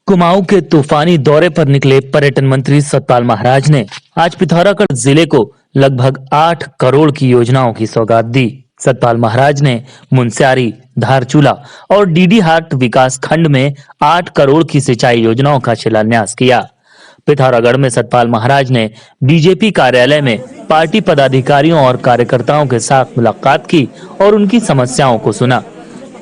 कुमाऊं के तूफानी दौरे पर निकले पर्यटन मंत्री सतपाल महाराज ने आज पिथौरागढ़ जिले को लगभग 8 करोड़ की योजनाओं की सौगात दी। सतपाल महाराज ने मुनस्यारी, धारचूला और डीडी हाट विकास खंड में 8 करोड़ की सिंचाई योजनाओं का शिलान्यास किया। पिथौरागढ़ में सतपाल महाराज ने बीजेपी कार्यालय में पार्टी पदाधिकारियों और कार्यकर्ताओं के साथ मुलाकात की और उनकी समस्याओं को सुना।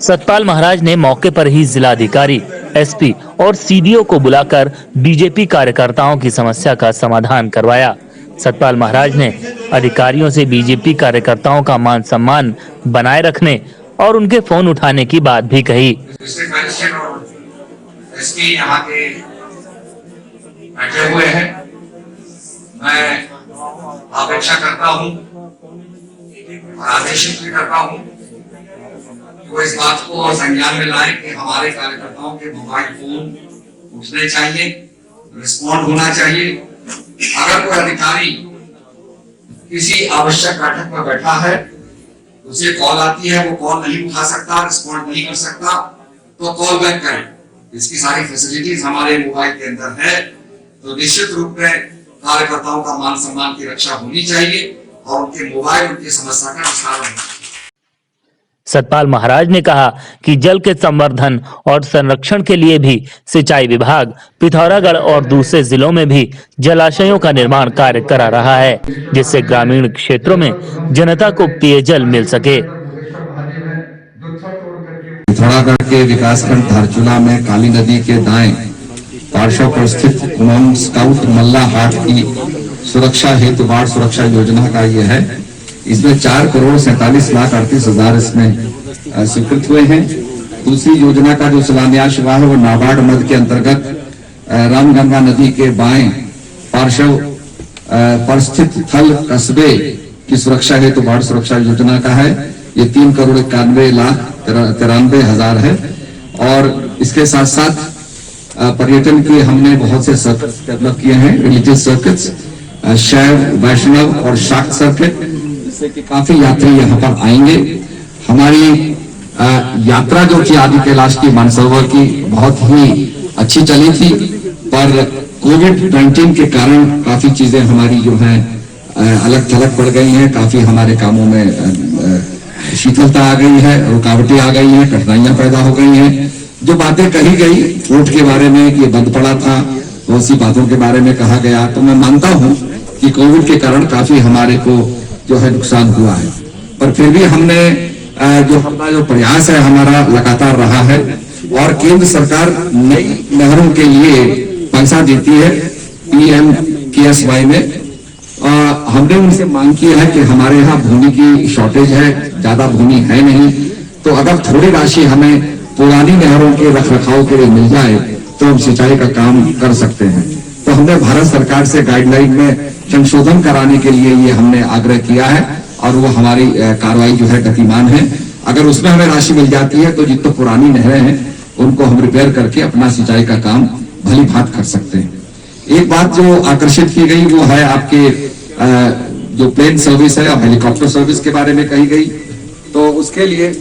सतपाल महाराज ने मौके पर ही जिलाधिकारी, एसपी और सीडीओ को बुलाकर बीजेपी कार्यकर्ताओं की समस्या का समाधान करवाया। सतपाल महाराज ने अधिकारियों से बीजेपी कार्यकर्ताओं का मान सम्मान बनाए रखने और उनके फोन उठाने की बात भी कही। यहाँ के बैठे हुए हैं, मैं अपेक्षा करता हूँ और आदेशित भी करता हूँ वो इस बात को संज्ञान में लाए कि हमारे कार्यकर्ताओं के मोबाइल फोन उठने चाहिए, रिस्पॉन्ड होना चाहिए। अगर कोई अधिकारी किसी आवश्यक बैठक में बैठा है, उसे कॉल आती है, वो कॉल नहीं उठा सकता, रिस्पॉन्ड नहीं कर सकता, तो कॉल बैक करें। इसकी सारी फैसिलिटीज हमारे मोबाइल के अंदर है, तो निश्चित रूप में कार्यकर्ताओं का मान सम्मान की रक्षा होनी चाहिए और उनके मोबाइल, उनकी समस्या का निस्तारण होना चाहिए। सतपाल महाराज ने कहा कि जल के संवर्धन और संरक्षण के लिए भी सिंचाई विभाग पिथौरागढ़ और दूसरे जिलों में भी जलाशयों का निर्माण कार्य करा रहा है, जिससे ग्रामीण क्षेत्रों में जनता को पेयजल मिल सके। पिथौरागढ़ के विकासखंड धारचूला में काली नदी के दाएं पार्श्व पर स्थित कुमाऊं स्काउट मल्ला हाट की सुरक्षा हेतु बाढ़ सुरक्षा योजना का ये है। इसमें 4 करोड़ 47 लाख 38 हजार इसमें स्वीकृत हुए हैं। दूसरी योजना का जो शिलान्यास हुआ है वो नाबार्ड मद के अंतर्गत रामगंगा नदी के बाएं पार्श्व पर स्थित थल कस्बे की सुरक्षा हेतु बाढ़ सुरक्षा योजना का है। ये 3 करोड़ 91 लाख 93 हजार है। और इसके साथ साथ पर्यटन के हमने बहुत से सर्किट डेवलप किए हैं, रिलीजियस सर्किट्स, शैव, वैष्णव और शाक्त सर्किट, जिससे कि काफी यात्री यहाँ पर आएंगे। हमारी यात्रा जो थी आदि कैलाश की मानसरोवर की बहुत ही अच्छी चली थी, पर कोविड-19 के कारण काफी चीजें हमारी जो हैं अलग थलग पड़ गई हैं। काफी हमारे कामों में शिथिलता आ गई है, रुकावटें आ गई हैं, कठिनाइयां पैदा हो गई हैं। जो बातें कही गई फोर्ट के बारे में कि बंद पड़ा था, बहुत सी बातों के बारे में कहा गया, तो मैं मानता हूं कि कोविड के कारण काफी हमारे को जो है नुकसान हुआ है, पर फिर भी हमने जो प्रयास है हमारा लगातार रहा है। और केंद्र सरकार नई नहरों के लिए पैसा देती है PMKSY में। हमने उनसे मांग की है कि हमारे यहाँ भूमि की शॉर्टेज है, ज्यादा भूमि है नहीं, तो अगर थोड़ी राशि हमें पुरानी नहरों के रखरखाव के लिए मिल जाए तो हम सिंचाई का काम कर सकते हैं। तो हमने भारत सरकार से गाइडलाइन में संशोधन कराने के लिए ये हमने आग्रह किया है और वो हमारी कार्रवाई जो है गतिमान है। अगर उसमें हमें राशि मिल जाती है तो जितनी पुरानी नहरें हैं उनको हम रिपेयर करके अपना सिंचाई का काम भली भांति कर सकते हैं। एक बात जो आकर्षित की गई वो है आपके जो प्लेन सर्विस है और हेलीकॉप्टर सर्विस के बारे में कही गई, तो उसके लिए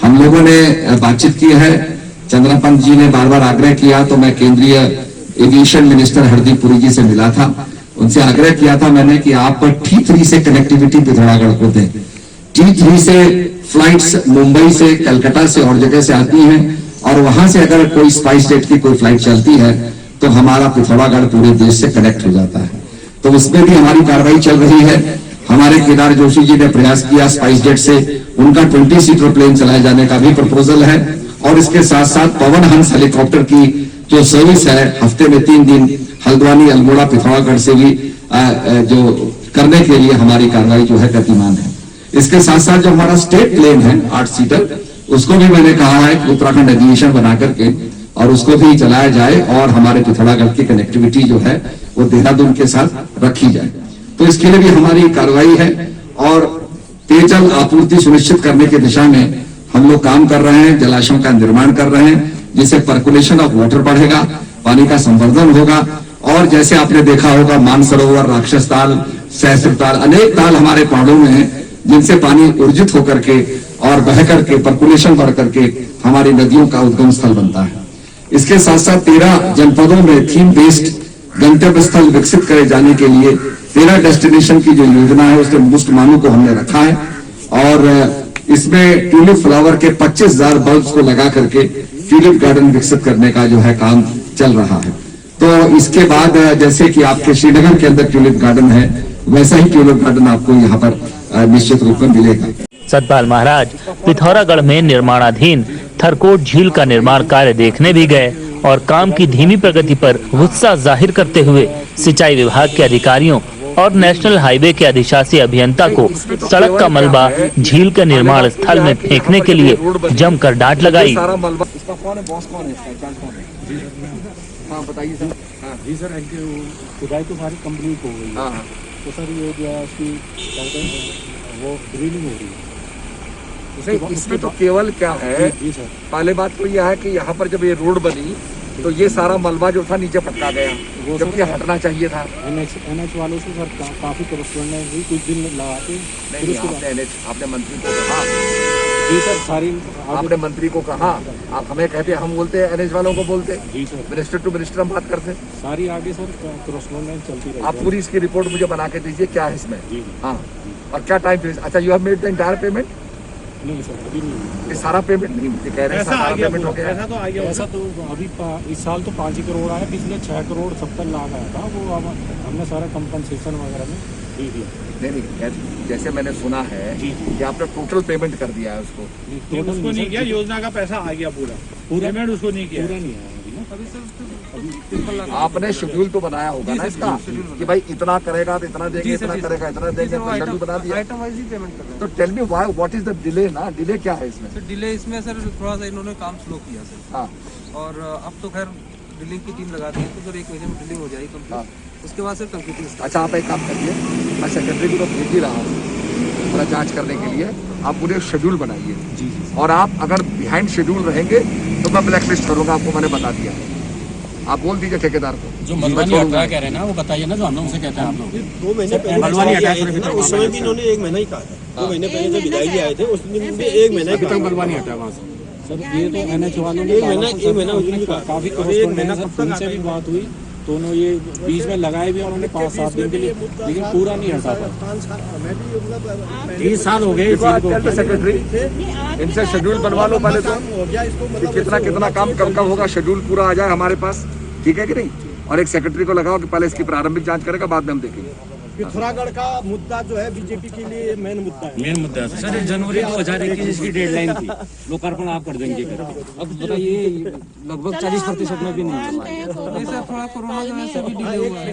हम लोगों ने बातचीत की है। चंद्रपंत जी ने बार बार आग्रह किया, तो मैं केंद्रीय एविएशन मिनिस्टर हरदीप पुरी जी से मिला था, उनसे आग्रह किया था मैंने कि आप T3 से कनेक्टिविटी पिथौरागढ़ को दें। T3 से फ्लाइट्स मुंबई से, कलकत्ता से और जगह से आती हैं, और वहां से अगर कोई स्पाइस जेट की कोई फ्लाइट चलती है तो हमारा पिथौरागढ़ पूरे देश से कनेक्ट हो जाता है। तो उसमें भी हमारी कार्रवाई चल रही है। हमारे केदार जोशी जी ने प्रयास किया स्पाइस जेट से, उनका 20 सीटर प्लेन चलाए जाने का भी प्रपोजल है। और इसके साथ साथ पवन हंस हेलीकॉप्टर की जो सर्विस है हफ्ते में 3 दिन हल्द्वानी, अल्मोड़ा, पिथौरागढ़ से भी जो करने के लिए हमारी कार्रवाई जो है गतिमान है। इसके साथ साथ जो हमारा स्टेट प्लेन है 8 सीटर, उसको भी मैंने कहा है कि उत्तराखंड एविएशन बना करके और उसको भी चलाया जाए और हमारे पिथौरागढ़ की कनेक्टिविटी जो है वो देहरादून के साथ रखी जाए। तो इसके लिए भी हमारी कार्रवाई है और पेयजल आपूर्ति सुनिश्चित करने की दिशा में हम लोग काम कर रहे हैं, जलाशयों का निर्माण कर रहे हैं, जिससे पर्कुलेशन ऑफ वाटर बढ़ेगा, पानी का संवर्धन होगा। और जैसे आपने देखा होगा मानसरोवर, राक्षस ताल, सहस्त्र ताल, अनेक ताल हमारे पहाड़ों में हैं, जिनसे पानी ऊर्जित होकर के और बह करके पर्कुलेशन बढ़ करके हमारी नदियों का उद्गम स्थल बनता है। इसके साथ साथ 13 जनपदों में थीम बेस्ड गंतव्य स्थल विकसित करे जाने के लिए 13 डेस्टिनेशन की जो योजना है उसके मुस्ट मानू को हमने रखा है और इसमें ट्यूलिप फ्लावर के 25,000 बल्ब को लगा करके ट्यूलिप गार्डन विकसित करने का जो है काम चल रहा है। तो इसके बाद जैसे कि आपके श्रीनगर के अंदर ट्यूलिप गार्डन है वैसा ही ट्यूलिप गार्डन आपको यहाँ पर निश्चित रूप में मिलेगा। सतपाल महाराज पिथौरागढ़ में निर्माणाधीन थरकोट झील का निर्माण कार्य देखने भी गए और काम की धीमी प्रगति पर गुस्सा जाहिर करते हुए सिंचाई विभाग के अधिकारियों और नेशनल हाईवे के अधिशासी अभियंता को सड़क का मलबा झील के निर्माण स्थल में फेंकने के लिए जमकर डांट लगाई। सारा मलबा इसका कौन है, बॉस कौन है, इसका इंचार्ज कौन है? हाँ बताइए सर। हाँ जी सर, खुदाई तो सारी कंप्लीट हो गई है। हाँ तो सर ये जो है उसकी क्या कहते हैं वो ड्रिलिंग हो रही है। इसमें तो केवल क्या है, जी सर, पहले बात तो यह है कि यहाँ पर जब ये रोड बनी तो ये सारा मलबा जो था नीचे पटका गया, वो जबकि हटना चाहिए था। NH वालों से सर काफी करस्पॉन्डेंस हुई, कुछ दिन लगा के फिर नहीं, उसके बाद आपने मंत्री को कहा, जी सर सारी आपने मंत्री को कहा, आप हमें कहते हम बोलते हैं NH वालों को बोलते, जी सर मिनिस्टर टू मिनिस्टर हम बात करते। सारी आगे सर करस्पॉन्डेंस चलती रही। आप पूरी इसकी रिपोर्ट मुझे बना के दीजिए, क्या है इसमें। जी हाँ, और क्या टाइम पीरियड। अच्छा, you have made the entire payment. नहीं सर अभी नहीं, ये सारा पेमेंट नहीं, मुझे कह रहे हैं सारा पेमेंट हो गया। ऐसा तो अभी इस साल तो 5 ही करोड़ आया, पिछले 6 करोड़ 70 लाख आया था, वो अब हमने सारा कंपनसेशन वगैरह में दे दिया। नहीं, जैसे मैंने सुना है जी, कि आपने टोटल पेमेंट कर दिया है उसको। टोटल उसको नहीं किया, योजना का पैसा आ गया पूरा पेमेंट उसको नहीं किया। पूरा नहीं आया अभी ना। आपने शेड्यूल तो बनाया होगा ना इसका कि भाई इतना करेगा तो इतना देंगे, इतना करेगा इतना देंगे, तो शेड्यूल बना दिया। आइटम वाइज ही पेमेंट कर रहे तो tell me why, what is the delay ना, डिले क्या है इसमें? हैं सर। डिले इसमें सर थोड़ा सा इन्होंने काम स्लो किया सर, हाँ और अब तो खैर ड्रिलिंग की टीम लगा दी है, तो सर 1 महीने में ड्रिलिंग हो जाएगी हाँ। कंप्लीट। उसके बाद सर कंप्लीटिंग स्टार्ट। अच्छा, आप एक काम करिए, मैं सेक्रेटरी को तो भेज ही रहा हूँ थोड़ा जांच करने के लिए। आप पूरे शेड्यूल बनाइए जी और आप अगर बिहाइंड शेड्यूल रहेंगे तो मैं ब्लैक लिस्ट करूँगा, आपको मैंने बता दिया। आप बोल दीजिए ठेकेदार को जो मलबा नहीं हटा कह रहे हैं ना, वो बताइए ना, जो हम लोग उनसे कहते हैं आप लोग। 2 महीने पहले मलबा नहीं हटा ना, उस समय भी इन्होंने 1 महीना ही कहा था। 2 महीने पहले जब विदाई आए थे उस दिन भी 1 महीना अभी तक मलबा नहीं हटा वहाँ से। सर ये तो NH वालों ने 1 महीना उस दिन भी कहा। काफी अभी 1 महीना कब तक उनसे भी बात हुई, दोनों ये बीच में लगाए भी उन्होंने 5-7 दिन के लिए, लेकिन पूरा नहीं हटा पाया। 30 साल हो गए इस चीज को। सेक्रेटरी, इनसे शेड्यूल बनवा लो पहले तो, कि कितना कितना काम कब कब होगा, शेड्यूल पूरा आ जाए हमारे पास, ठीक है कि नहीं। और एक सेक्रेटरी को लगाओ कि पहले इसकी प्रारंभिक जांच करेगा, बाद में हम देखेंगे। पिथौरागढ़ का मुद्दा जो है बीजेपी के लिए मेन मुद्दा है। मेन मुद्दा है सर, जनवरी 2021 की डेडलाइन थी, लोकार्पण आप कर देंगे करके। अब बताइए लगभग 40% में भी नहीं हुआ। नहीं सर, थोड़ा कोरोना की वजह से भी डिले हुआ है।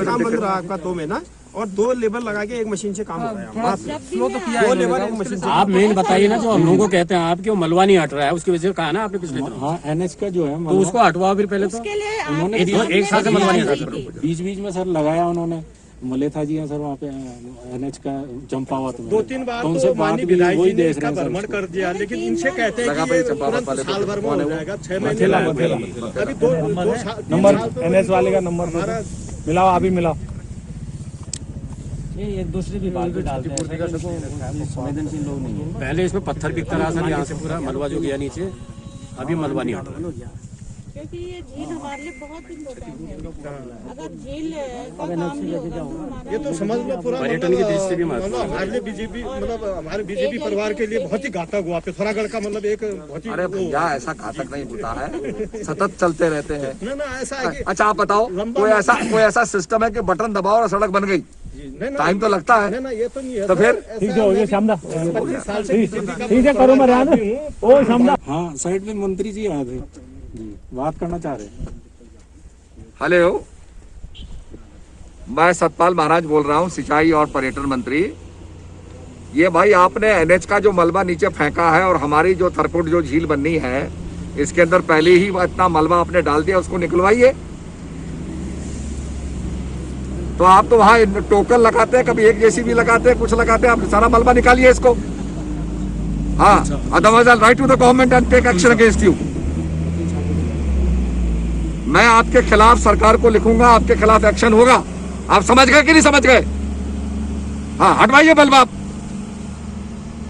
काम बंद रहा आपका 2 महीना और 2 लेबर लगा के 1 मशीन से काम हो रहा है। थोड़ा स्लो तो किया 2 है लेबर इन्होंने। 1 मशीन से। आप मेन बताइए ना, जो हम लोगों को कहते हैं आप कि वो मलबा नहीं हट रहा है, उसकी वजह से कहा ना आपने पिछले दिनों। हाँ NH का जो है तो उसको हटवाओ फिर पहले तो। उन्होंने एक साल से मलबा नहीं हटा। बीच में सर लगाया उन्होंने, मलेथा जी हैं सर वहाँ पे NH का चंपावत में। 2-3 बार तो उनसे तो बात माननीय भी विधायक वही जी ने देख इसका रहे हैं भ्रमण सर कर दिया, लेकिन इनसे कहते हैं लगा कि भाई ये चंपावत तुरंत वाले को। साल भर में कौन है हो वो? जाएगा, 6 महीने लगेंगे। अभी 2 साल नंबर 3 साल तो NH वाले का नंबर हमारा मिलाओ, अभी मिलाओ। ये एक दूसरे की बात पे डालते हैं, संवेदनशील लोग नहीं है। पहले इसमें पत्थर बिकता रहा सर, यहाँ से पूरा मलबा जो गया नीचे, अभी मलबा नहीं हट रहा। क्योंकि ये झील हमारे लिए बहुत इम्पोर्टेंट है। अगर झील का काम नहीं होगा तो हमारा ये तो समझ लो पूरा पर्यटन की दृष्टि भी महत्वपूर्ण है। हमारे लिए बीजेपी मतलब हमारे बीजेपी परिवार के लिए बहुत ही घातक हुआ। पिथौरागढ़ का मतलब एक बहुत ही अरे भैया, ऐसा घातक नहीं होता है, सतत चलते रहते हैं। ना ऐसा है कि अच्छा, आप बताओ, कोई ऐसा सिस्टम है कि बटन दबाओ और सड़क बन गई? नहीं, टाइम तो लगता है। ना ये तो नहीं है तो फिर ठीक है, हो गया श्यामदा, 25 साल से बीजेपी का ठीक है, करो मत यार। ओ श्यामदा, हाँ साइड में मंत्री जी आए थे जी, बात करना चाह रहे हैं। हेलो, मैं सतपाल महाराज बोल रहा हूँ, सिंचाई और पर्यटन मंत्री। ये भाई आपने NH का जो मलबा नीचे फेंका है और हमारी जो थरकोट जो झील बननी है, इसके अंदर पहले ही इतना मलबा आपने डाल दिया, उसको निकलवाइए। तो आप तो वहाँ टोकन लगाते हैं, कभी एक JCB लगाते हैं, कुछ लगाते हैं, आप सारा मलबा निकालिए इसको। हाँ, otherwise I write to the government and take action against you. मैं आपके खिलाफ सरकार को लिखूंगा, आपके खिलाफ एक्शन होगा। आप समझ गए कि नहीं समझ गए? हाँ, हटवाइए मलबा।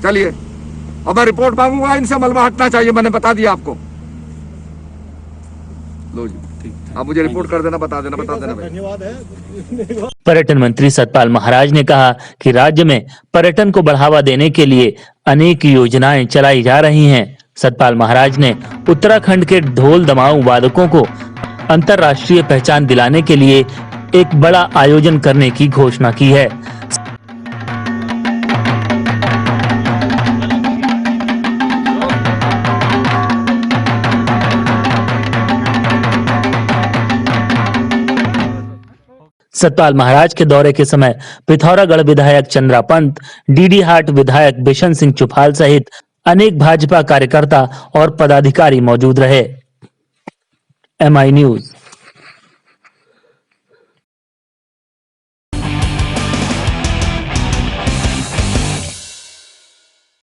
चलिए, और मैं रिपोर्ट मांगूंगा, इनसे मलबा हटना चाहिए, मैंने बता दिया आपको। लो जी, आप मुझे रिपोर्ट कर देना, बता देना भाई। धन्यवाद है। पर्यटन मंत्री सतपाल महाराज ने कहा कि राज्य में पर्यटन को बढ़ावा देने के लिए अनेक योजनाएं चलाई जा रही हैं। सतपाल महाराज ने उत्तराखंड के ढोल दमाऊ वादकों को अंतर्राष्ट्रीय पहचान दिलाने के लिए एक बड़ा आयोजन करने की घोषणा की है। सतपाल महाराज के दौरे के समय पिथौरागढ़ विधायक चंद्रा पंत, डीडी हाट विधायक बिशन सिंह चुफाल सहित अनेक भाजपा कार्यकर्ता और पदाधिकारी मौजूद रहे। MI news.